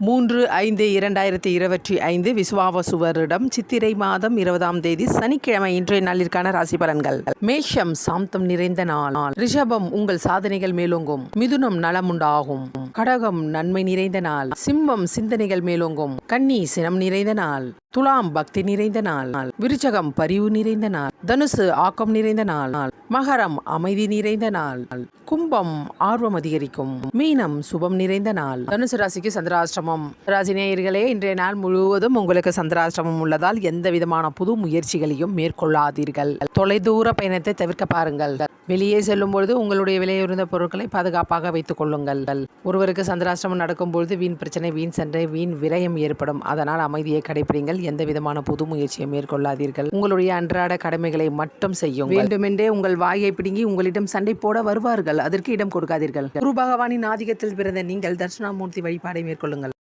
3/5/2025 விசுவாவசு வருடம் சித்திரை மாதம் 20ஆம் தேதி சனிக்கிழமை இன்றைய நாளிற்கான ராசி பலன்கள். மேஷம் சாந்தம் நிறைந்த நாள். ரிஷபம் உங்கள் சாதனைகள் மேலோங்கும். மிதுனம் நலமுண்டாகும். கடகம் நன்மை நிறைந்த நாள். சிம்மம் சிந்தனைகள் மேலோங்கும். கன்னி சினம் நிறைந்த நாள். துலாம் பக்தி நிறைந்த நாள். விருச்சகம் பரிவு நிறைந்த நாள். தனுசு ஆக்கம் நிறைந்த நாள். மகரம் அமைதி நிறைந்த நாள். கும்பம் ஆர்வம் அதிகரிக்கும். மீனம் சுபம் நிறைந்த நாள். தனுசு ராசிக்கு சந்திராஷ்டமம். ராசி நேயர்களே, இன்றைய நாள் முழுவதும் உங்களுக்கு சந்திராஷ்டமம் உள்ளதால் எந்த விதமான புது முயற்சிகளையும் மேற்கொள்ளாதீர்கள். தொலைதூர பயணத்தை தவிர்க்க பாருங்கள். வெளியே செல்லும் பொழுது உங்களுடைய விலையுறந்த பொருட்களை பாதுகாப்பாக வைத்துக் கொள்ளுங்கள். ஒருவருக்கு சந்திராஷ்டமம் நடக்கும் பொழுது வீண் பிரச்சனை, வீண் சண்டை, வீண் விரயம் ஏற்படும். அதனால் அமைதியை கடைபிடிங்கள். எந்த விதமான புது முயற்சியை மேற்கொள்ளாதீர்கள். உங்களுடைய அன்றாட கடமைகளை மட்டும் செய்யும். வேண்டுமென்றே உங்கள் வாயை பிடுங்கி உங்களிடம் சண்டை போட வருவார்கள். அதற்கு இடம் கொடுக்காதீர்கள். குரு பகவானின் ஆதிக்கத்தில் பிறந்த நீங்கள் தட்சிணாமூர்த்தி வழிபாடை மேற்கொள்ளுங்கள்.